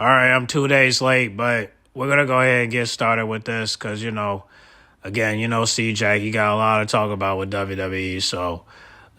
All right, I'm 2 days late, but we're going to go ahead and get started with this because, again, CJAX, you got a lot to talk about with WWE. So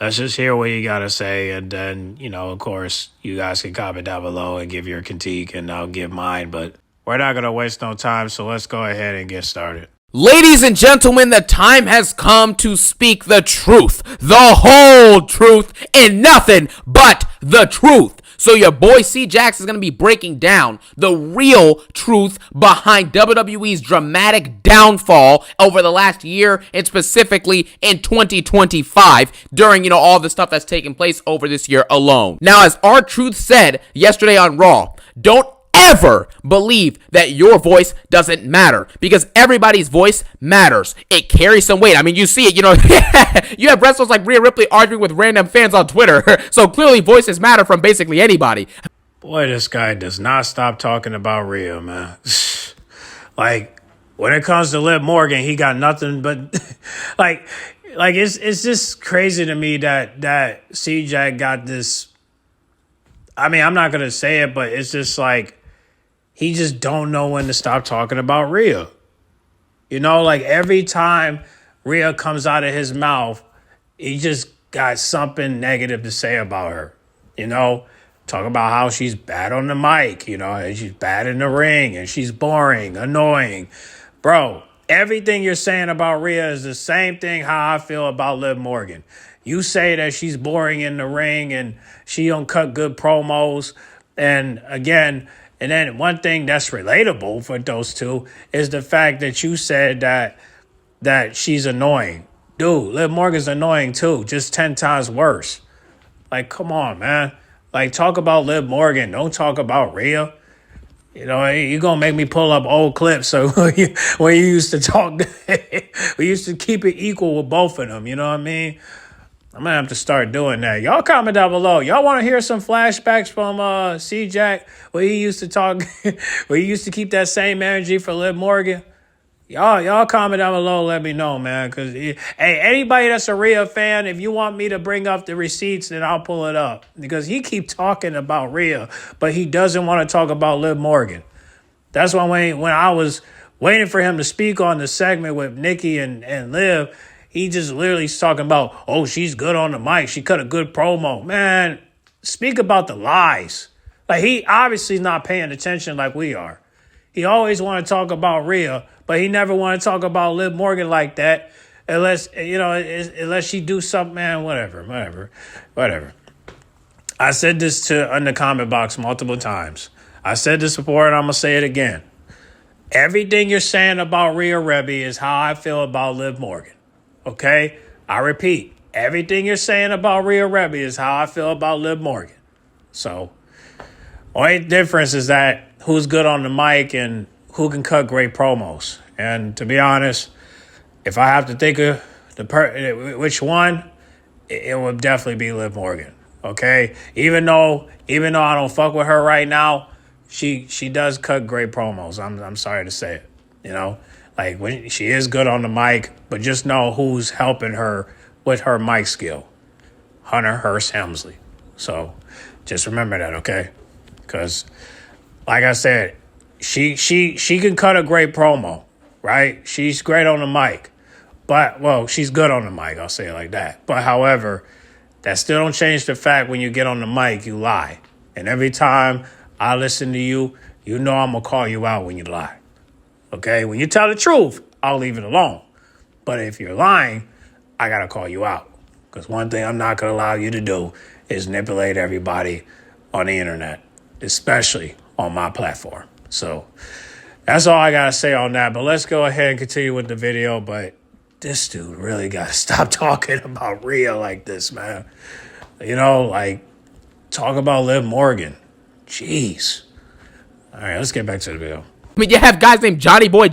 let's just hear what you got to say. And then, of course, you guys can comment down below and give your critique and I'll give mine. But we're not going to waste no time. So let's go ahead and get started. Ladies and gentlemen, the time has come to speak the truth, the whole truth, and nothing but the truth. So your boy CJAX is going to be breaking down the real truth behind WWE's dramatic downfall over the last year and specifically in 2025 during, all the stuff that's taken place over this year alone. Now, as R-Truth said yesterday on Raw, don't ever believe that your voice doesn't matter because everybody's voice matters. It carries some weight. I mean, you see it, you have wrestlers like Rhea Ripley arguing with random fans on Twitter. So clearly voices matter from basically anybody. Boy, this guy does not stop talking about Rhea, man. Like, when it comes to Liv Morgan, he got nothing but like it's just crazy to me that CJ got this. I mean, I'm not going to say it, but it's just like he just don't know when to stop talking about Rhea. Every time Rhea comes out of his mouth, he just got something negative to say about her. Talk about how she's bad on the mic, and she's bad in the ring, and she's boring, annoying. Bro, everything you're saying about Rhea is the same thing how I feel about Liv Morgan. You say that she's boring in the ring and she don't cut good promos. And then one thing that's relatable for those two is the fact that you said that she's annoying. Dude, Liv Morgan's annoying too, just 10 times worse. Like, come on, man. Like, talk about Liv Morgan. Don't talk about Rhea. You're going to make me pull up old clips. So when you used to talk, we used to keep it equal with both of them. You know what I mean? I'm going to have to start doing that. Y'all comment down below. Y'all want to hear some flashbacks from CJAX where he used to talk, where he used to keep that same energy for Liv Morgan? Y'all comment down below. Let me know, man. Because, hey, anybody that's a Rhea fan, if you want me to bring up the receipts, then I'll pull it up. Because he keep talking about Rhea, but he doesn't want to talk about Liv Morgan. That's why when I was waiting for him to speak on the segment with Nikki and Liv, he just literally talking about, oh, she's good on the mic. She cut a good promo. Man, speak about the lies. Like, he obviously is not paying attention like we are. He always want to talk about Rhea, but he never want to talk about Liv Morgan like that unless she do something, man, whatever. I said this in the comment box multiple times. I said this before and I'm going to say it again. Everything you're saying about Rhea Ripley is how I feel about Liv Morgan. Okay? I repeat, everything you're saying about Rhea Ripley is how I feel about Liv Morgan. So, only difference is that who's good on the mic and who can cut great promos. And to be honest, if I have to think of which one, it would definitely be Liv Morgan. Okay? Even though I don't fuck with her right now, she does cut great promos. I'm sorry to say it. Like, when she is good on the mic, but just know who's helping her with her mic skill. Hunter Hearst Helmsley. So just remember that, okay? Because, like I said, she can cut a great promo, right? She's great on the mic. She's good on the mic, I'll say it like that. But, however, that still don't change the fact when you get on the mic, you lie. And every time I listen to you, I'm going to call you out when you lie. Okay, when you tell the truth, I'll leave it alone. But if you're lying, I got to call you out. Because one thing I'm not going to allow you to do is manipulate everybody on the internet, especially on my platform. So that's all I got to say on that. But let's go ahead and continue with the video. But this dude really got to stop talking about Rhea like this, man. Talk about Liv Morgan. Jeez. All right, let's get back to the video. I mean, you have guys named Johnny Boy,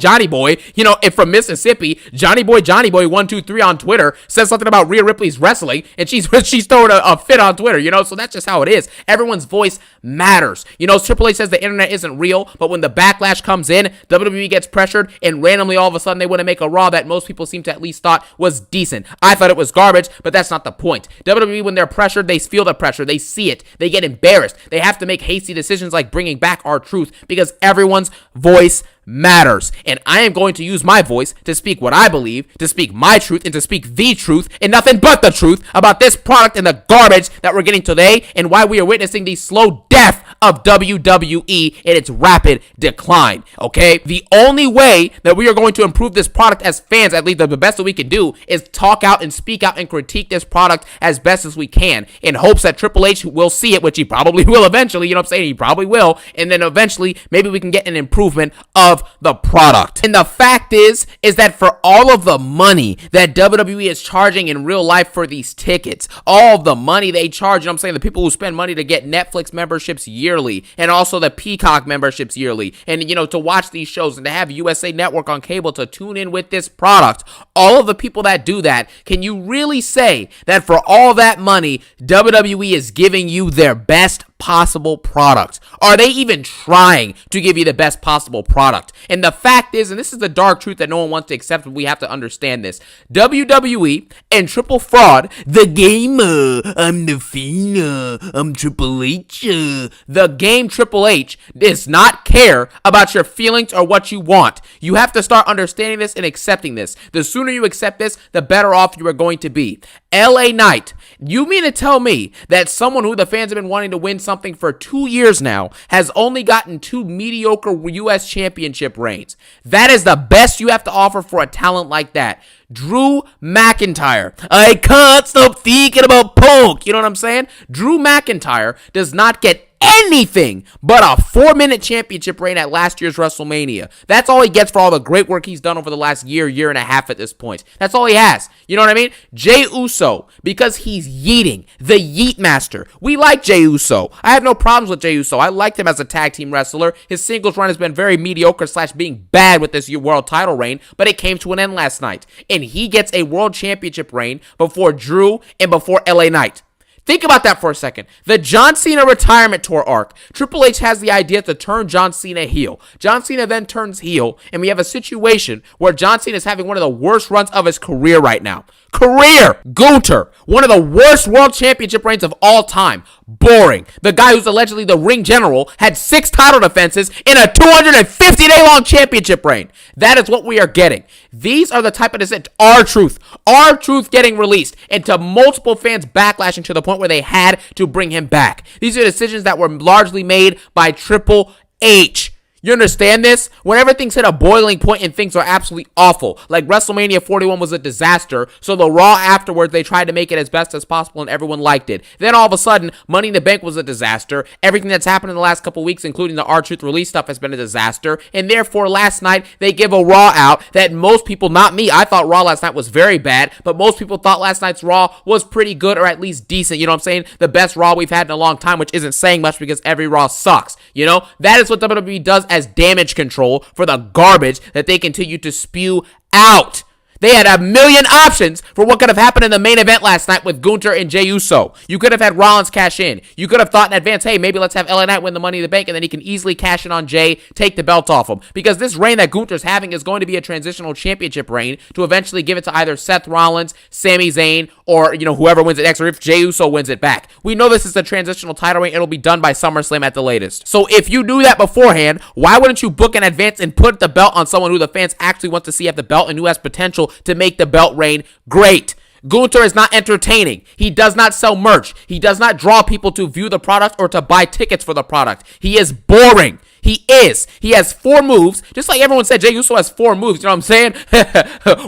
you know, if from Mississippi, Johnny Boy, 123 on Twitter says something about Rhea Ripley's wrestling, and she's throwing a fit on Twitter, you know, so that's just how it is. Everyone's voice matters. You know, Triple H says the internet isn't real, but when the backlash comes in, WWE gets pressured, and randomly all of a sudden they want to make a Raw that most people seem to at least thought was decent. I thought it was garbage, but that's not the point. WWE, when they're pressured, they feel the pressure, they see it, they get embarrassed, they have to make hasty decisions like bringing back R-Truth, because everyone's voice matters, and I am going to use my voice to speak what I believe, to speak my truth, and to speak the truth, and nothing but the truth about this product and the garbage that we're getting today, and why we are witnessing the slow death of WWE in its rapid decline, okay? The only way that we are going to improve this product as fans, at least the best that we can do, is talk out and speak out and critique this product as best as we can, in hopes that Triple H will see it, which he probably will eventually, you know what I'm saying? He probably will, and then eventually, maybe we can get an improvement of the product. And the fact is that for all of the money that WWE is charging in real life for these tickets, all of the money they charge, you know what I'm saying, the people who spend money to get Netflix memberships yearly, and also the Peacock memberships yearly, and, you know, to watch these shows and to have USA Network on cable to tune in with this product, all of the people that do that, can you really say that for all that money, WWE is giving you their best possible product? Are they even trying to give you the best possible product? And the fact is, and this is the dark truth that no one wants to accept, but we have to understand this, WWE and Triple Fraud, the gamer, I'm the Fiend, I'm Triple H, the game Triple H does not care about your feelings or what you want. You have to start understanding this and accepting this. The sooner you accept this, the better off you are going to be. LA Knight, you mean to tell me that someone who the fans have been wanting to win something for 2 years now has only gotten 2 mediocre US championship reigns? That is the best you have to offer for a talent like that. Drew McIntyre, I can't stop thinking about Punk. You know what I'm saying? Drew McIntyre does not get anything but a 4-minute championship reign at last year's WrestleMania. That's all he gets for all the great work he's done over the last year and a half at this point. That's all he has. You know what I mean? Jey Uso, because he's yeeting, the Yeet Master. We like Jey Uso. I have no problems with Jey Uso. I liked him as a tag team wrestler. His singles run has been very mediocre / being bad with this world title reign, but it came to an end last night. And he gets a world championship reign before Drew and before LA Knight. Think about that for a second. The John Cena retirement tour arc. Triple H has the idea to turn John Cena heel. John Cena then turns heel, and we have a situation where John Cena is having one of the worst runs of his career right now. Gunther, one of the worst world championship reigns of all time. Boring. The guy who's allegedly the ring general had 6 title defenses in a 250-day long championship reign. That is what we are getting. These are the type of decisions. R-Truth getting released, and to multiple fans backlashing to the point where they had to bring him back. These are decisions that were largely made by Triple H. You understand this? When everything's hit a boiling point and things are absolutely awful, like WrestleMania 41 was a disaster, so the Raw afterwards, they tried to make it as best as possible and everyone liked it. Then all of a sudden, Money in the Bank was a disaster. Everything that's happened in the last couple weeks, including the R-Truth release stuff, has been a disaster. And therefore, last night, they give a Raw out that most people, not me, I thought Raw last night was very bad, but most people thought last night's Raw was pretty good or at least decent. You know what I'm saying? The best Raw we've had in a long time, which isn't saying much because every Raw sucks. You know? That is what WWE does as damage control for the garbage that they continue to spew out. They had a million options for what could have happened in the main event last night with Gunther and Jey Uso. You could have had Rollins cash in. You could have thought in advance, hey, maybe let's have LA Knight win the Money in the Bank, and then he can easily cash in on Jey, take the belt off him. Because this reign that Gunther's having is going to be a transitional championship reign to eventually give it to either Seth Rollins, Sami Zayn, or, you know, whoever wins it next, or if Jey Uso wins it back. We know this is a transitional title reign. It'll be done by SummerSlam at the latest. So if you knew that beforehand, why wouldn't you book in advance and put the belt on someone who the fans actually want to see have the belt and who has potential to make the belt reign great? Gunther is not entertaining. He does not sell merch. He does not draw people to view the product or to buy tickets for the product. He is boring. He is. He has 4 moves. Just like everyone said, Jey Uso has 4 moves. You know what I'm saying?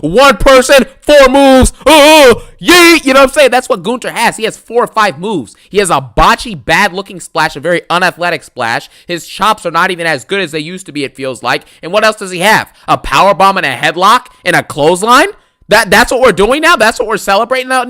One person, 4 moves. Yeet. You know what I'm saying? That's what Gunther has. He has 4 or 5 moves. He has a botchy, bad-looking splash, a very unathletic splash. His chops are not even as good as they used to be, it feels like. And what else does he have? A powerbomb and a headlock and a clothesline? That's what we're doing now? That's what we're celebrating now?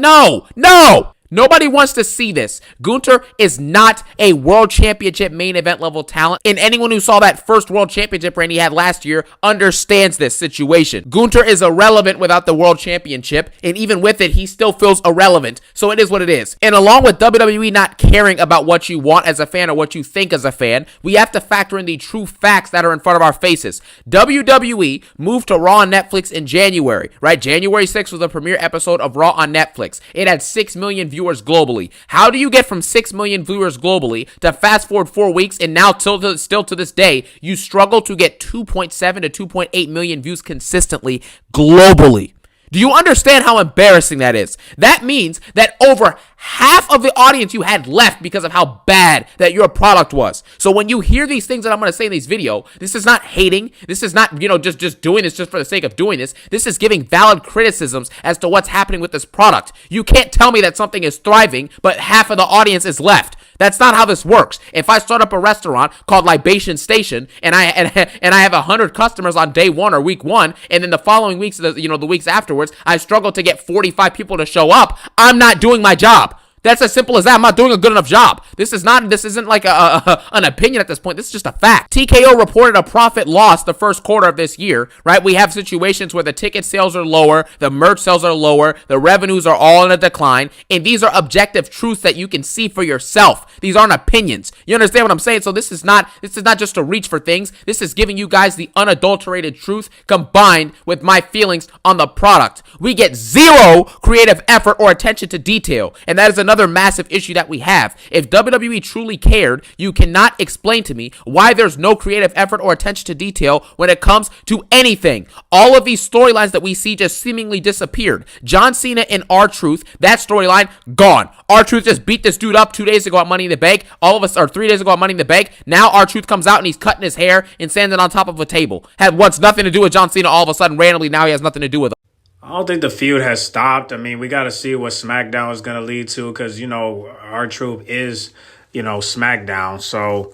No. Nobody wants to see this. Gunther is not a world championship main event level talent, and anyone who saw that first world championship reign he had last year understands this situation. Gunther is irrelevant without the world championship, and even with it, he still feels irrelevant. So it is what it is. And along with WWE not caring about what you want as a fan or what you think as a fan, we have to factor in the true facts that are in front of our faces. WWE moved to Raw on Netflix in January, right? January 6th was the premiere episode of Raw on Netflix. It had 6 million viewers globally. How do you get from 6 million viewers globally to fast forward 4 weeks and now still to this day, you struggle to get 2.7 to 2.8 million views consistently globally? Do you understand how embarrassing that is? That means that over half of the audience you had left because of how bad that your product was. So when you hear these things that I'm going to say in this video, this is not hating. This is not, just doing this just for the sake of doing this. This is giving valid criticisms as to what's happening with this product. You can't tell me that something is thriving, but half of the audience is left. That's not how this works. If I start up a restaurant called Libation Station and I have 100 customers on day 1 or week 1, and then the following weeks, the weeks afterwards, I struggle to get 45 people to show up, I'm not doing my job. That's as simple as that. I'm not doing a good enough job. This isn't like an opinion at this point. This is just a fact. TKO reported a profit loss the first quarter of this year, right? We have situations where the ticket sales are lower, the merch sales are lower, the revenues are all in a decline, and these are objective truths that you can see for yourself. These aren't opinions. You understand what I'm saying? So this is not just a reach for things. This is giving you guys the unadulterated truth combined with my feelings on the product. We get zero creative effort or attention to detail, and that is another massive issue that we have. If WWE truly cared, you cannot explain to me why there's no creative effort or attention to detail when it comes to anything. All of these storylines that we see just seemingly disappeared. John Cena and R-Truth, that storyline, gone. R-Truth just beat this dude up 2 days ago at Money in the Bank. 3 days ago at Money in the Bank. Now R-Truth comes out and he's cutting his hair and standing on top of a table. Had once nothing to do with John Cena, all of a sudden, randomly, now he has nothing to do with him. I don't think the feud has stopped. I mean, we got to see what SmackDown is going to lead to because, R-Truth is, SmackDown. So,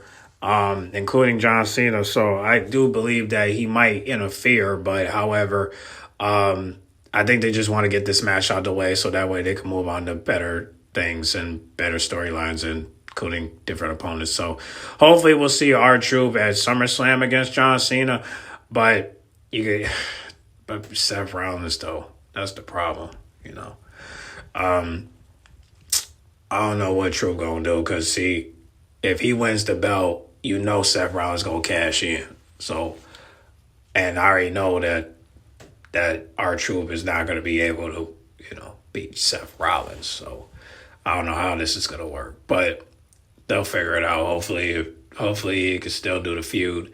including John Cena. So I do believe that he might interfere. But however, I think they just want to get this match out the way so that way they can move on to better things and better storylines and including different opponents. So hopefully we'll see R-Truth at SummerSlam against John Cena. But But Seth Rollins, though, that's the problem, I don't know what Truth gonna do because, see, if he wins the belt, Seth Rollins gonna cash in. So, and I already know that R-Truth is not gonna be able to, beat Seth Rollins. So, I don't know how this is gonna work, but they'll figure it out. Hopefully, he can still do the feud,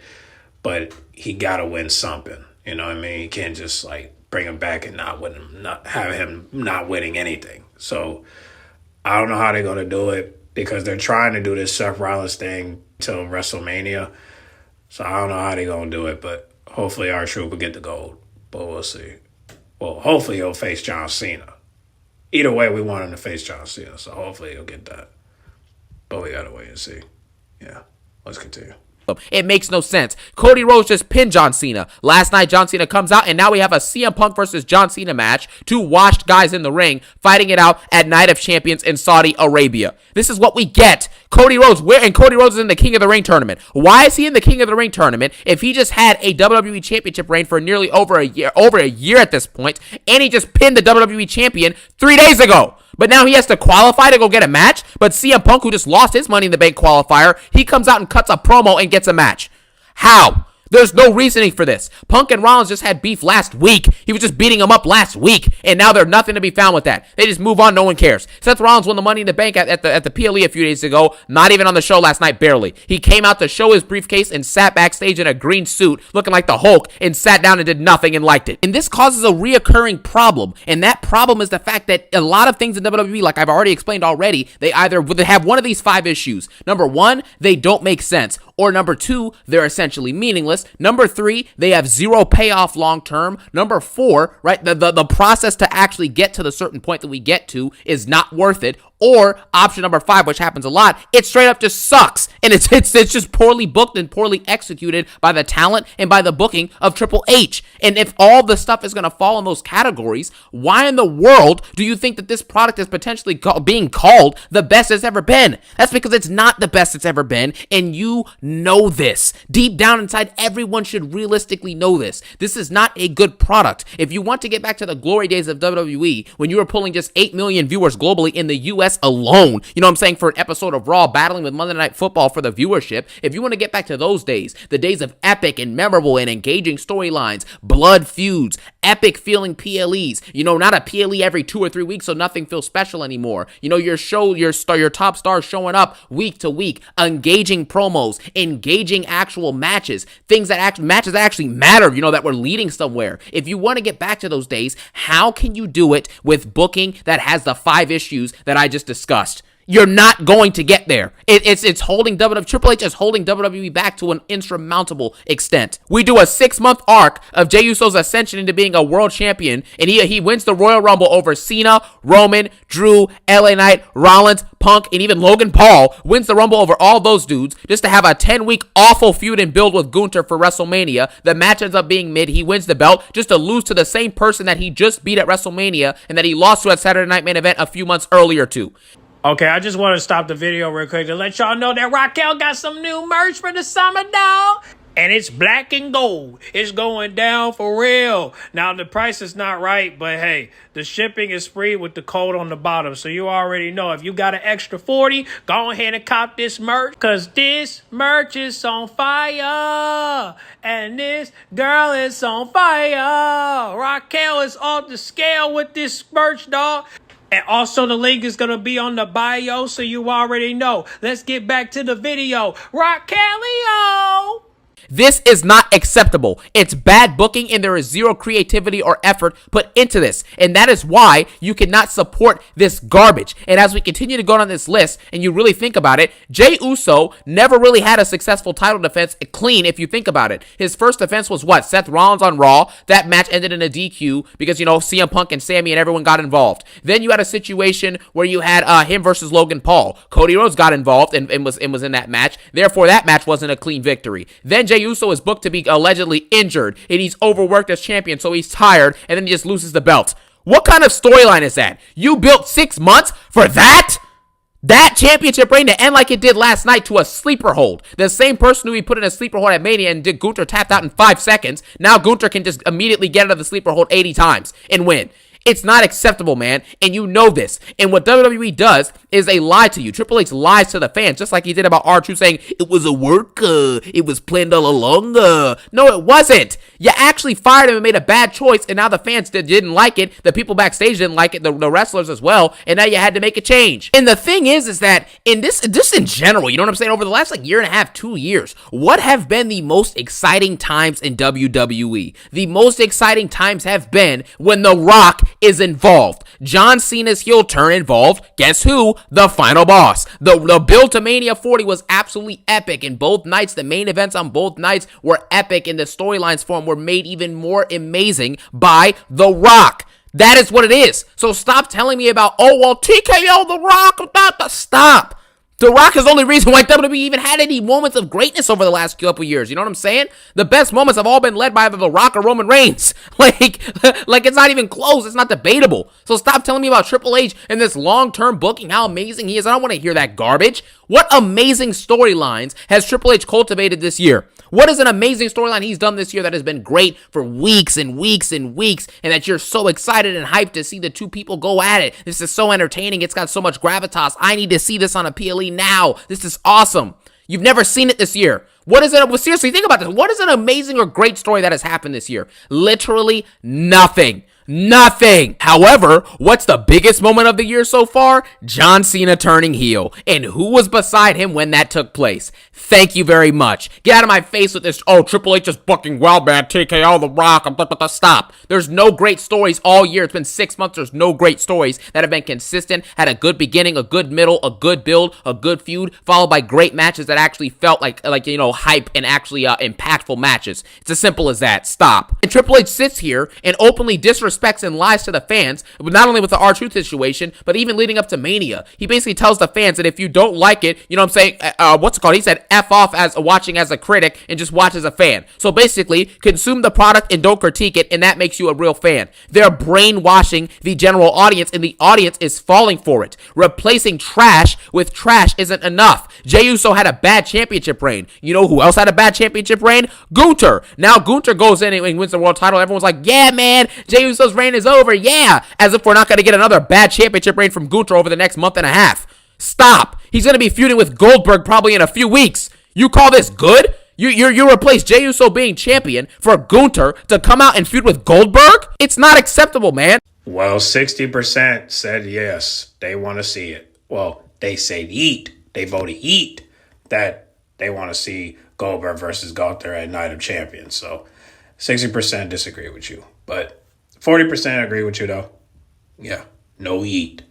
but he gotta win something. You know what I mean? You can't just bring him back and not have him not winning anything. So I don't know how they're gonna do it because they're trying to do this Seth Rollins thing till WrestleMania. So I don't know how they're gonna do it, but hopefully R-Truth will get the gold. But we'll see. Well, hopefully he'll face John Cena. Either way, we want him to face John Cena, so hopefully he'll get that. But we gotta wait and see. Yeah, let's continue. It makes no sense. Cody Rhodes just pinned John Cena. Last night, John Cena comes out, and now we have a CM Punk versus John Cena match. 2 washed guys in the ring fighting it out at Night of Champions in Saudi Arabia. This is what we get. Cody Rhodes is in the King of the Ring tournament. Why is he in the King of the Ring tournament if he just had a WWE Championship reign for nearly over a year at this point, and he just pinned the WWE Champion 3 days ago? But now he has to qualify to go get a match. But CM Punk, who just lost his Money in the Bank qualifier, he comes out and cuts a promo and gets a match. How? There's no reasoning for this. Punk and Rollins just had beef last week. He was just beating him up last week, and now there's nothing to be found with that. They just move on. No one cares. Seth Rollins won the Money in the Bank at the PLE a few days ago. Not even on the show last night, barely. He came out to show his briefcase and sat backstage in a green suit, looking like the Hulk, and sat down and did nothing and liked it. And this causes a reoccurring problem, and that problem is the fact that a lot of things in WWE, like I've already explained already, they either have one of these 5 issues. Number 1, they don't make sense. Or number 2, they're essentially meaningless. Number 3, they have zero payoff long term. Number 4, right, the process to actually get to the certain point that we get to is not worth it. Or option number 5, which happens a lot, it straight up just sucks. And it's just poorly booked and poorly executed by the talent and by the booking of Triple H. And if all the stuff is going to fall in those categories, why in the world do you think that this product is potentially being called the best it's ever been? That's because it's not the best it's ever been, and you know this. Deep down inside, everyone should realistically know this. This is not a good product. If you want to get back to the glory days of WWE, when you were pulling just 8 million viewers globally in the US alone, you know what I'm saying, for an episode of Raw battling with Monday Night Football for the viewership, if you want to get back to those days, the days of epic and memorable and engaging storylines, blood feuds, epic feeling PLEs, you know, not a PLE every 2 or 3 weeks so nothing feels special anymore. You know, your top stars showing up week to week, engaging promos, engaging actual matches, matches that actually matter, you know, that we're leading somewhere. If you want to get back to those days, how can you do it with booking that has the 5 issues that I just discussed? You're not going to get there. It's holding WWE. Triple H is holding WWE back to an insurmountable extent. We do a 6-month arc of Jey Uso's ascension into being a world champion, and he wins the Royal Rumble over Cena, Roman, Drew, LA Knight, Rollins, Punk, and even Logan Paul. Wins the Rumble over all those dudes just to have a 10-week awful feud and build with Gunther for WrestleMania. The match ends up being mid. He wins the belt just to lose to the same person that he just beat at WrestleMania and that he lost to at Saturday Night Main Event a few months earlier too. Okay, I just want to stop the video real quick to let y'all know that Raquel got some new merch for the summer, dog. And it's black and gold. It's going down for real. Now, the price is not right, but hey, the shipping is free with the code on the bottom. So you already know, if you got an extra 40, go ahead and cop this merch. Because this merch is on fire. And this girl is on fire. Raquel is off the scale with this merch, dog. And also the link is going to be on the bio, so you already know. Let's get back to the video. Raquelio! This is not acceptable. It's bad booking and there is zero creativity or effort put into this. And that is why you cannot support this garbage. And as we continue to go down this list and you really think about it, Jey Uso never really had a successful title defense clean if you think about it. His first defense was what? Seth Rollins on Raw. That match ended in a DQ because, you know, CM Punk and Sammy and everyone got involved. Then you had a situation where you had him versus Logan Paul. Cody Rhodes got involved and was in that match. Therefore, that match wasn't a clean victory. Then Jey Uso is booked to be allegedly injured, and he's overworked as champion, so he's tired, and then he just loses the belt. What kind of storyline is that? You built 6 months for that? That championship reign to end like it did last night to a sleeper hold. The same person who he put in a sleeper hold at Mania and did Gunther tapped out in 5 seconds, now Gunther can just immediately get out of the sleeper hold 80 times and win. It's not acceptable, man, and you know this. And what WWE does is they lie to you. Triple H lies to the fans, just like he did about R-Truth saying, it was a work, it was planned all along. No, it wasn't. You actually fired him and made a bad choice, and now the fans didn't like it. The people backstage didn't like it, the wrestlers as well, and now you had to make a change. And the thing is that in this, just in general, you know what I'm saying, over the last like year and a half, 2 years, what have been the most exciting times in WWE? The most exciting times have been when The Rock is involved. John Cena's heel turn involved, guess who? The final boss. The build to Mania 40 was absolutely epic, and both nights, the main events on both nights were epic, and the storylines for them were made even more amazing by The Rock. That is what it is. So stop telling me about, oh, well, TKO The Rock, stop. The Rock is the only reason why WWE even had any moments of greatness over the last couple years. You know what I'm saying? The best moments have all been led by The Rock or Roman Reigns. Like it's not even close. It's not debatable. So stop telling me about Triple H and this long-term booking, how amazing he is. I don't want to hear that garbage. What amazing storylines has Triple H cultivated this year? What is an amazing storyline he's done this year that has been great for weeks and weeks and weeks, and that you're so excited and hyped to see the two people go at it? This is so entertaining. It's got so much gravitas. I need to see this on a PLE now. This is awesome. You've never seen it this year. What is it? Well, seriously, think about this. What is an amazing or great story that has happened this year? Literally nothing. Nothing. However, what's the biggest moment of the year so far? John Cena turning heel. And who was beside him when that took place? Thank you very much. Get out of my face with this, oh, Triple H is booking well, man, TKO The Rock, stop. There's no great stories all year. It's been 6 months. There's no great stories that have been consistent, had a good beginning, a good middle, a good build, a good feud, followed by great matches that actually felt like you know, hype and actually impactful matches. It's as simple as that. Stop. And Triple H sits here and openly disrespects disrespects and lies to the fans, not only with the R-Truth situation, but even leading up to Mania. He basically tells the fans that if you don't like it, you know what I'm saying, he said F off as watching as a critic and just watch as a fan. So basically, consume the product and don't critique it, and that makes you a real fan. They're brainwashing the general audience, and the audience is falling for it. Replacing trash with trash isn't enough. Jey Uso had a bad championship reign. You know who else had a bad championship reign? Gunther. Now Gunther goes in and wins the world title. Everyone's like, yeah, man, Jey Uso's reign is over. Yeah. As if we're not going to get another bad championship reign from Gunther over the next month and a half. Stop. He's going to be feuding with Goldberg probably in a few weeks. You call this good? You replace Jey Uso being champion for Gunther to come out and feud with Goldberg? It's not acceptable, man. Well, 60% said yes, they want to see it. Well, they said eat. They voted eat that they want to see Goldberg versus Gunther at Night of Champions. So 60% disagree with you. But 40% agree with you, though. Yeah, no eat.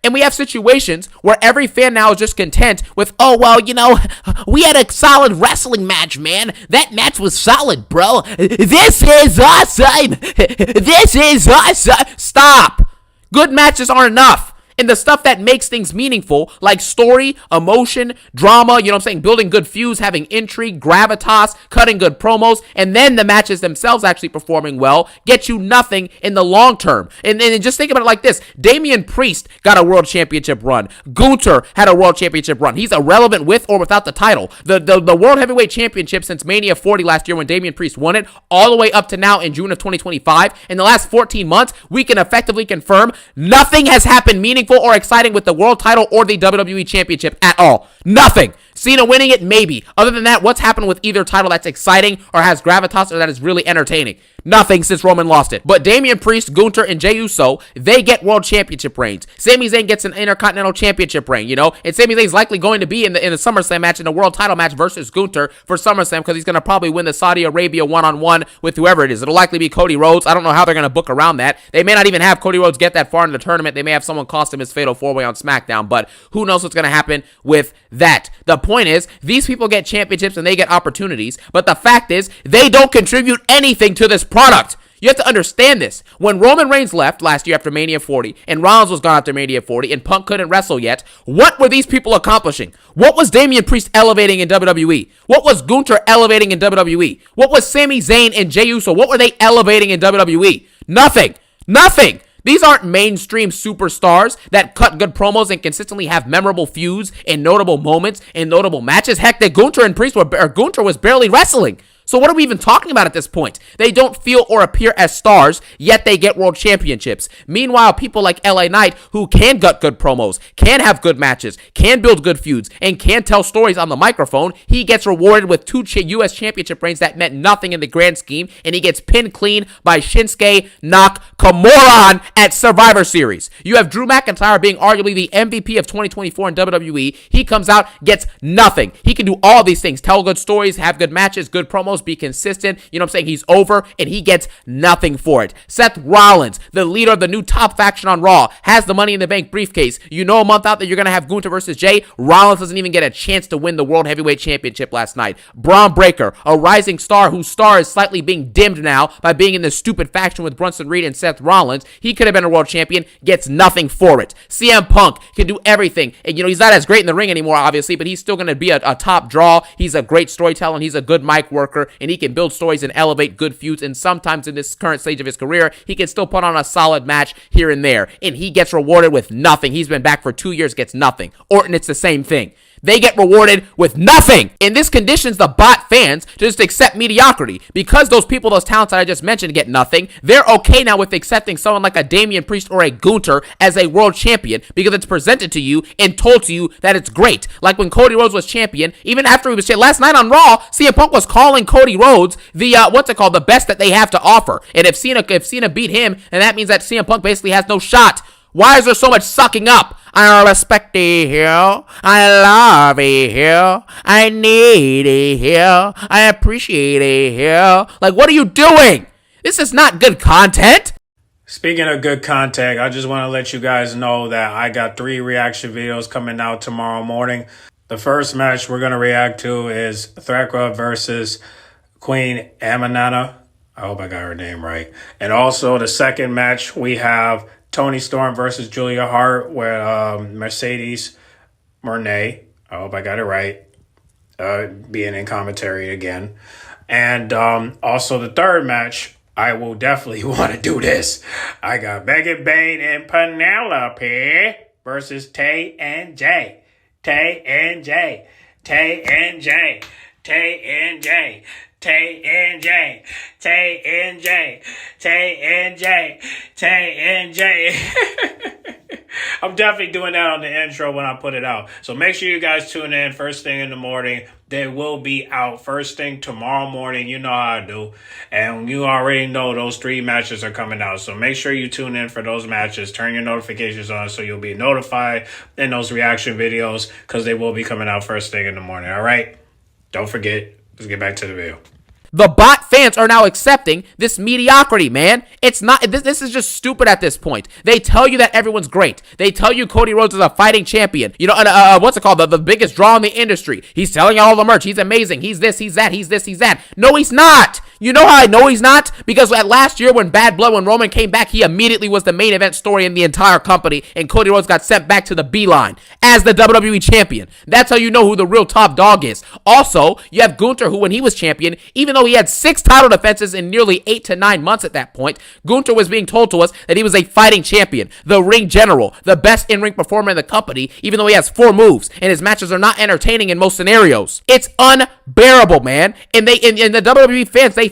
And we have situations where every fan now is just content with, oh, well, you know, we had a solid wrestling match, man. That match was solid, bro. This is awesome. This is awesome. Stop. Good matches aren't enough. And the stuff that makes things meaningful, like story, emotion, drama, you know what I'm saying, building good feuds, having intrigue, gravitas, cutting good promos, and then the matches themselves actually performing well, get you nothing in the long term. And just think about it like this. Damian Priest got a world championship run. Gunther had a world championship run. He's irrelevant with or without the title. The World Heavyweight Championship since Mania 40 last year when Damian Priest won it, all the way up to now in June of 2025, in the last 14 months, we can effectively confirm nothing has happened meaningful or exciting with the world title or the WWE Championship at all. Nothing. Cena winning it, maybe. Other than that, what's happened with either title that's exciting or has gravitas or that is really entertaining? Nothing since Roman lost it. But Damian Priest, Gunther, and Jey Uso, they get world championship reigns. Sami Zayn gets an Intercontinental Championship reign, you know? And Sami Zayn's likely going to be in the SummerSlam match, in the world title match versus Gunther for SummerSlam, because he's going to probably win the Saudi Arabia one-on-one with whoever it is. It'll likely be Cody Rhodes. I don't know how they're going to book around that. They may not even have Cody Rhodes get that far in the tournament. They may have someone cost him his fatal four-way on SmackDown, but who knows what's going to happen with that. The point is, these people get championships and they get opportunities, but the fact is, they don't contribute anything to this product. You have to understand this. When Roman Reigns left last year after Mania 40, and Rollins was gone after Mania 40, and Punk couldn't wrestle yet, what were these people accomplishing? What was Damian Priest elevating in WWE? What was Gunther elevating in WWE? What was Sami Zayn and Jey Uso? What were they elevating in WWE? Nothing. Nothing. These aren't mainstream superstars that cut good promos and consistently have memorable feuds and notable moments and notable matches. Heck, Gunther was barely wrestling. So what are we even talking about at this point? They don't feel or appear as stars, yet they get world championships. Meanwhile, people like LA Knight, who can gut good promos, can have good matches, can build good feuds, and can tell stories on the microphone, he gets rewarded with 2 U.S. championship reigns that meant nothing in the grand scheme, and he gets pinned clean by Shinsuke Nakamura at Survivor Series. You have Drew McIntyre being arguably the MVP of 2024 in WWE. He comes out, gets nothing. He can do all these things, tell good stories, have good matches, good promos, be consistent. You know what I'm saying? He's over, and he gets nothing for it. Seth Rollins, the leader of the new top faction on Raw, has the Money in the Bank briefcase. You know a month out that you're going to have Gunther versus Jey. Rollins doesn't even get a chance to win the World Heavyweight Championship last night. Braun Breaker, a rising star whose star is slightly being dimmed now by being in this stupid faction with Bronson Reed and Seth Rollins. He could have been a world champion, gets nothing for it. CM Punk can do everything. And, you know, he's not as great in the ring anymore, obviously, but he's still going to be a top draw. He's a great storyteller, and he's a good mic worker, and he can build stories and elevate good feuds, and sometimes in this current stage of his career, he can still put on a solid match here and there, and he gets rewarded with nothing. He's been back for 2 years, gets nothing. Orton, it's the same thing. They get rewarded with nothing. And this conditions the bot fans to just accept mediocrity. Because those people, those talents that I just mentioned get nothing, they're okay now with accepting someone like a Damian Priest or a Gunther as a world champion because it's presented to you and told to you that it's great. Like when Cody Rhodes was champion, even after he was champion, last night on Raw, CM Punk was calling Cody Rhodes the, the best that they have to offer. And if Cena beat him, then that means that CM Punk basically has no shot. Why is there so much sucking up? I respect thee here. I love thee here. I need thee here. I appreciate thee here. Like, what are you doing? This is not good content. Speaking of good content, I just want to let you guys know that I got 3 reaction videos coming out tomorrow morning. The first match we're going to react to is Thrakra versus Queen Amanana. I hope I got her name right. And also the second match, we have Tony Storm versus Julia Hart with Mercedes Moné. I hope I got it right. Being in commentary again. And also the third match, I will definitely want to do this. I got Megan Bain and Penelope versus Tay and Jay. Tay and Jay. Tay and Jay. Tay and Jay. Tay and Jay. Tay and Jay. Tay and Jay. Tay and Jay. I'm definitely doing that on the intro when I put it out. So make sure you guys tune in first thing in the morning. They will be out first thing tomorrow morning. You know how I do. And you already know those 3 matches are coming out. So make sure you tune in for those matches. Turn your notifications on so you'll be notified in those reaction videos because they will be coming out first thing in the morning. All right? Don't forget. Let's get back to the video. The bot fans are now accepting this mediocrity, man. It's not, this is just stupid at this point. They tell you that everyone's great. They tell you Cody Rhodes is a fighting champion. You know, what's it called? The biggest draw in the industry. He's selling all the merch. He's amazing. He's this, he's that, he's this, he's that. No, he's not. You know how I know he's not? Because at last year when Bad Blood, when Roman came back, he immediately was the main event story in the entire company, and Cody Rhodes got sent back to the B-line as the WWE champion. That's how you know who the real top dog is. Also, you have Gunther, who when he was champion, even though he had 6 title defenses in nearly 8 to 9 months at that point, Gunther was being told to us that he was a fighting champion, the ring general, the best in-ring performer in the company, even though he has 4 moves, and his matches are not entertaining in most scenarios. It's unbearable, man. And the WWE fans, they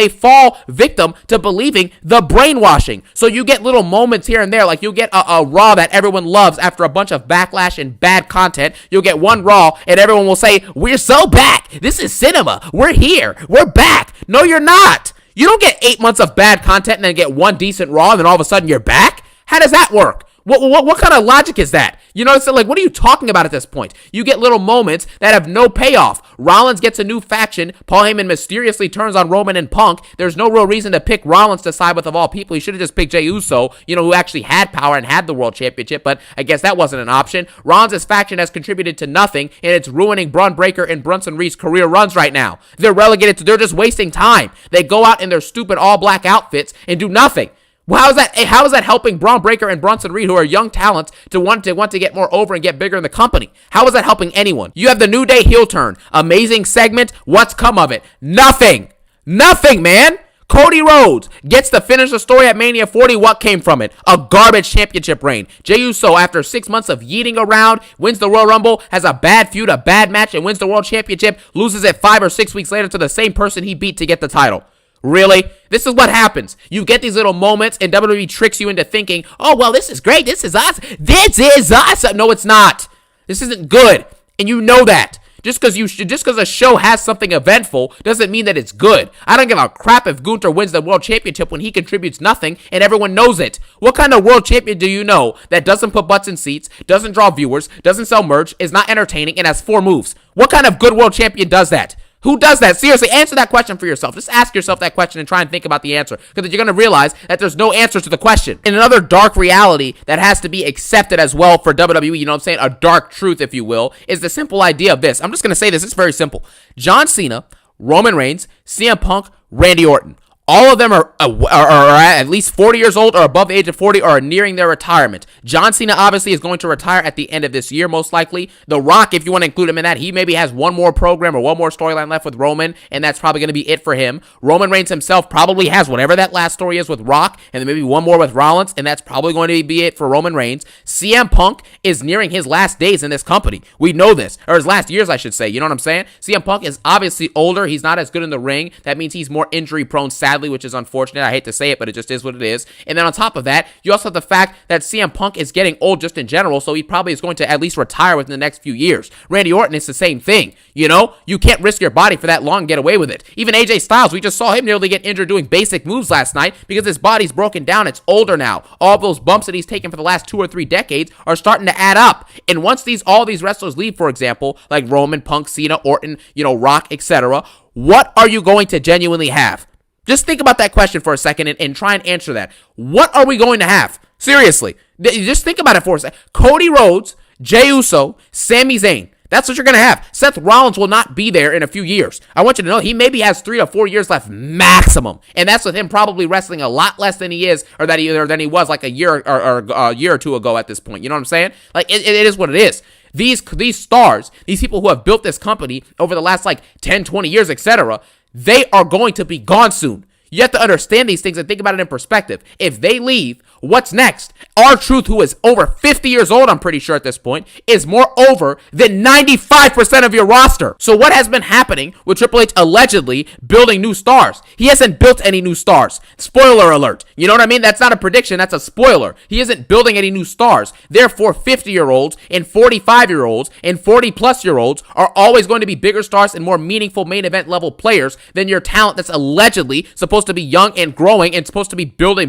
fall victim to believing the brainwashing. So you get little moments here and there, like you'll get a Raw that everyone loves after a bunch of backlash and bad content. You'll get one Raw and everyone will say, we're so back. This is cinema. We're here. We're back. No, you're not. You don't get 8 months of bad content and then get one decent Raw and then all of a sudden you're back. How does that work? What kind of logic is that? You know, it's like, what are you talking about at this point? You get little moments that have no payoff. Rollins gets a new faction. Paul Heyman mysteriously turns on Roman and Punk. There's no real reason to pick Rollins to side with of all people. He should have just picked Jey Uso, you know, who actually had power and had the world championship, but I guess that wasn't an option. Rollins' faction has contributed to nothing, and it's ruining Braun Breaker and Brunson Reed's career runs right now. They're relegated to, they're just wasting time. They go out in their stupid all-black outfits and do nothing. Well, how is that helping Braun Breaker and Bronson Reed, who are young talents, to want to get more over and get bigger in the company? How is that helping anyone? You have the New Day heel turn. Amazing segment. What's come of it? Nothing. Nothing, man. Cody Rhodes gets to finish the story at Mania 40. What came from it? A garbage championship reign. Jey Uso, after 6 months of yeeting around, wins the Royal Rumble, has a bad feud, a bad match, and wins the World Championship, loses it 5 or 6 weeks later to the same person he beat to get the title. Really? This is what happens. You get these little moments and WWE tricks you into thinking, oh, well, this is great. This is us. This is us. No, it's not. This isn't good. And you know that. Just because a show has something eventful doesn't mean that it's good. I don't give a crap if Gunther wins the world championship when he contributes nothing and everyone knows it. What kind of world champion do you know that doesn't put butts in seats, doesn't draw viewers, doesn't sell merch, is not entertaining, and has 4 moves? What kind of good world champion does that? Who does that? Seriously, answer that question for yourself. Just ask yourself that question and try and think about the answer, because you're going to realize that there's no answer to the question. And another dark reality that has to be accepted as well for WWE, you know what I'm saying, a dark truth, if you will, is the simple idea of this. I'm just going to say this. It's very simple. John Cena, Roman Reigns, CM Punk, Randy Orton. All of them are at least 40 years old or above the age of 40 or are nearing their retirement. John Cena obviously is going to retire at the end of this year, most likely. The Rock, if you want to include him in that, he maybe has one more program or one more storyline left with Roman, and that's probably going to be it for him. Roman Reigns himself probably has whatever that last story is with Rock, and then maybe one more with Rollins, and that's probably going to be it for Roman Reigns. CM Punk is nearing his last days in this company. We know this, or his last years, I should say. You know what I'm saying? CM Punk is obviously older. He's not as good in the ring. That means he's more injury prone, sadly, which is unfortunate. I hate to say it, but it just is what it is. And then on top of that, you also have the fact that CM Punk is getting old just in general, so he probably is going to at least retire within the next few years. Randy Orton is the same thing. You know, you can't risk your body for that long and get away with it. Even AJ Styles, we just saw him nearly get injured doing basic moves last night because his body's broken down. It's older now. All of those bumps that he's taken for the last 2 or 3 decades are starting to add up. And once all these wrestlers leave, for example, like Roman, Punk, Cena, Orton, you know, Rock, etc., what are you going to genuinely have? Just think about that question for a second and try and answer that. What are we going to have? Seriously. Just think about it for a second. Cody Rhodes, Jey Uso, Sami Zayn. That's what you're going to have. Seth Rollins will not be there in a few years. I want you to know he maybe has 3 to 4 years left maximum. And that's with him probably wrestling a lot less than he is or than he was like a year or a year or two ago at this point. You know what I'm saying? Like it is what it is. These stars, these people who have built this company over the last like 10, 20 years, etc., they are going to be gone soon. You have to understand these things and think about it in perspective. If they leave, what's next? R-Truth, who is over 50 years old, I'm pretty sure at this point, is more over than 95% of your roster. So what has been happening with Triple H allegedly building new stars? He hasn't built any new stars. Spoiler alert. You know what I mean? That's not a prediction. That's a spoiler. He isn't building any new stars. Therefore, 50-year-olds and 45-year-olds and 40-plus-year-olds are always going to be bigger stars and more meaningful main event level players than your talent that's allegedly supposed to be young and growing and supposed to be built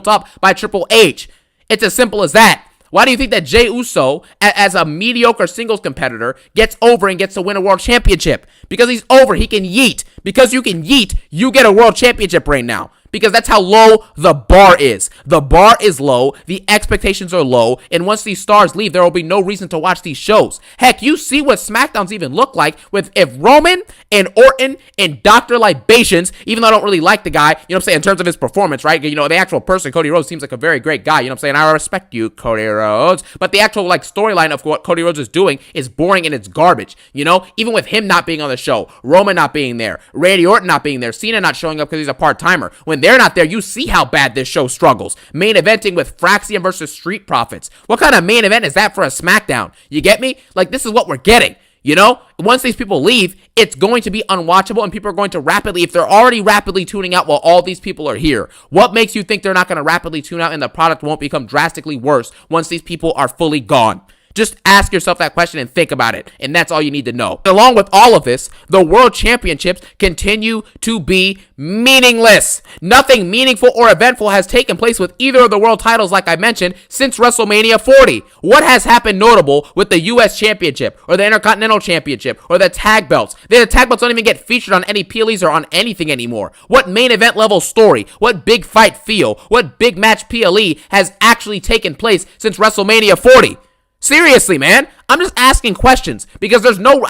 up by Triple H. It's as simple as that. Why do you think that Jey Uso, as a mediocre singles competitor, gets over and gets to win a world championship? Because he's over. He can yeet. Because you can yeet, you get a world championship right now. Because that's how low the bar is. The bar is low, the expectations are low, and once these stars leave, there will be no reason to watch these shows. Heck, you see what SmackDowns even look like with if Roman and Orton and Dr. Libations, even though I don't really like the guy, you know what I'm saying, in terms of his performance, right? You know, the actual person, Cody Rhodes, seems like a very great guy, you know what I'm saying? I respect you, Cody Rhodes. But the actual, like, storyline of what Cody Rhodes is doing is boring and it's garbage, you know? Even with him not being on the show, Roman not being there, Randy Orton not being there, Cena not showing up because he's a part-timer. When they're not there, you see how bad this show struggles. Main eventing with Fraxian versus Street Profits. What kind of main event is that for a SmackDown? You get me? Like, this is what we're getting. You know, once these people leave, it's going to be unwatchable and people are going to rapidly, if they're already rapidly tuning out while all these people are here, what makes you think they're not going to rapidly tune out and the product won't become drastically worse once these people are fully gone? Just ask yourself that question and think about it. And that's all you need to know. Along with all of this, the World Championships continue to be meaningless. Nothing meaningful or eventful has taken place with either of the world titles, like I mentioned, since WrestleMania 40. What has happened notable with the U.S. Championship or the Intercontinental Championship or the tag belts? The tag belts don't even get featured on any PLEs or on anything anymore. What main event level story, what big fight feel, what big match PLE has actually taken place since WrestleMania 40? Seriously, man, I'm just asking questions because there's no,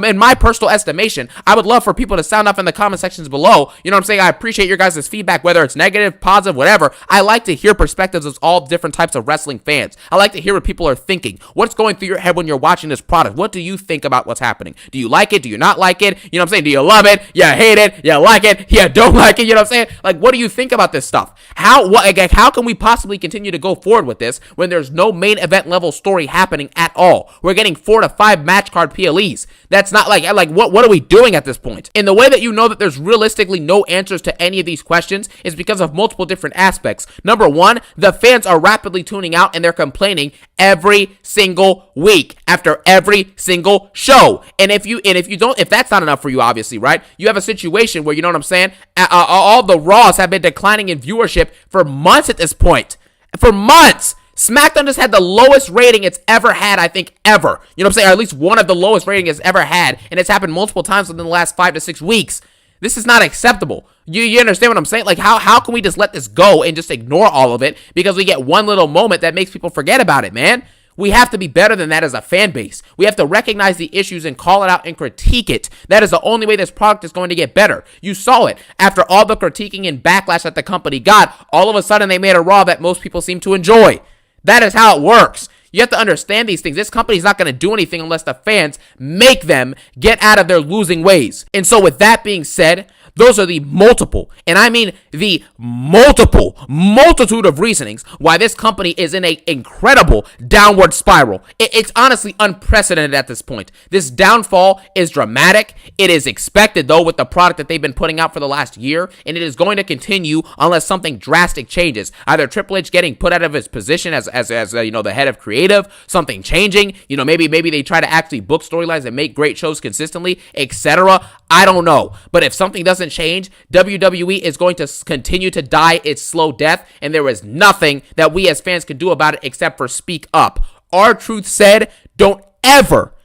in my personal estimation, I would love for people to sound off in the comment sections below. You know what I'm saying? I appreciate your guys' feedback, whether it's negative, positive, whatever. I like to hear perspectives of all different types of wrestling fans. I like to hear what people are thinking. What's going through your head when you're watching this product? What do you think about what's happening? Do you like it? Do you not like it? You know what I'm saying? Do you love it? You hate it? You like it? You don't like it? You know what I'm saying? Like, what do you think about this stuff? How can we possibly continue to go forward with this when there's no main event level story happening at all? We're getting 4 to 5 match card PLEs. That's not like what are we doing at this point? And the way that you know that there's realistically no answers to any of these questions is because of multiple different aspects. Number one, the fans are rapidly tuning out and they're complaining every single week after every single show. And if that's not enough for you, obviously, right? You have a situation where, you know what I'm saying? All the Raws have been declining in viewership for months at this point. For months. SmackDown just had the lowest rating it's ever had, I think, ever. You know what I'm saying? Or at least one of the lowest ratings it's ever had. And it's happened multiple times within the last 5 to 6 weeks. This is not acceptable. You understand what I'm saying? Like, how can we just let this go and just ignore all of it because we get one little moment that makes people forget about it, man? We have to be better than that as a fan base. We have to recognize the issues and call it out and critique it. That is the only way this product is going to get better. You saw it. After all the critiquing and backlash that the company got, all of a sudden they made a Raw that most people seem to enjoy. That is how it works. You have to understand these things. This company's not going to do anything unless the fans make them get out of their losing ways. And so with that being said, those are the multiple, and I mean the multitude of reasonings why this company is in an incredible downward spiral. It's honestly unprecedented at this point. This downfall is dramatic. It is expected, though, with the product that they've been putting out for the last year, and it is going to continue unless something drastic changes. Either Triple H getting put out of his position as you know, the head of creative, something changing, you know, maybe they try to actually book storylines and make great shows consistently, etc. I don't know. But if something doesn't change, WWE is going to continue to die its slow death, and there is nothing that we as fans can do about it except for speak up. R-Truth said, don't ever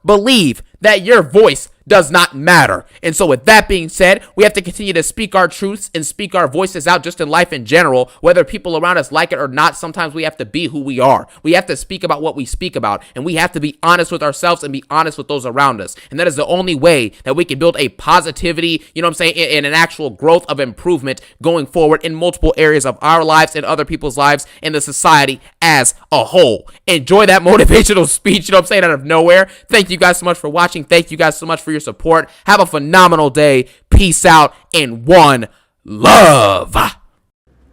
believe that your voice does not matter. And so with that being said, we have to continue to speak our truths and speak our voices out just in life in general, whether people around us like it or not. Sometimes we have to be who we are. We have to speak about what we speak about, and we have to be honest with ourselves and be honest with those around us. And that is the only way that we can build a positivity, you know what I'm saying, and an actual growth of improvement going forward in multiple areas of our lives and other people's lives and the society as a whole. Enjoy that motivational speech, you know what I'm saying, out of nowhere. Thank you guys so much for watching. Thank you guys so much for your support. Have a phenomenal day. Peace out and one love.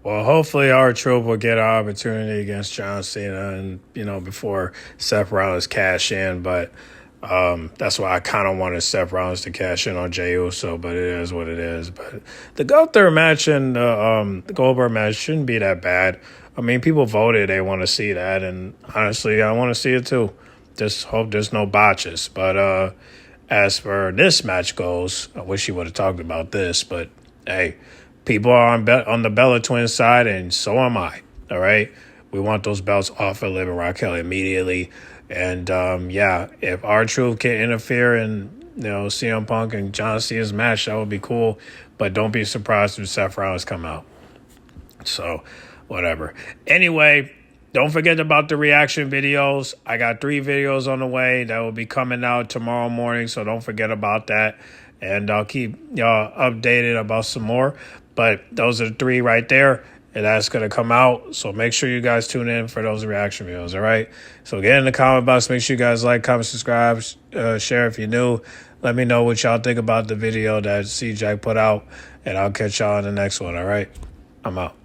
Well, hopefully our troop will get an opportunity against John Cena and, before Seth Rollins cash in. But that's why I kind of wanted Seth Rollins to cash in on Jey Uso, but it is what it is. But the Gunther match and the Goldberg match shouldn't be that bad. I mean, people voted they want to see that, and honestly, I want to see it too. Just hope there's no botches. But as for this match goes, I wish you would have talked about this, but hey, people are on the Bella Twins side, and so am I. All right, we want those belts off of Liv and Raquel immediately. And if R-Truth can interfere in CM Punk and John Cena's match, that would be cool. But don't be surprised if Seth Rollins come out. So whatever. Anyway, don't forget about the reaction videos. I got 3 videos on the way that will be coming out tomorrow morning, so don't forget about that. And I'll keep y'all updated about some more. But those are the 3 right there, and that's going to come out. So make sure you guys tune in for those reaction videos, all right? So get in the comment box. Make sure you guys like, comment, subscribe, share if you're new. Let me know what y'all think about the video that CJAX put out, and I'll catch y'all in the next one, all right? I'm out.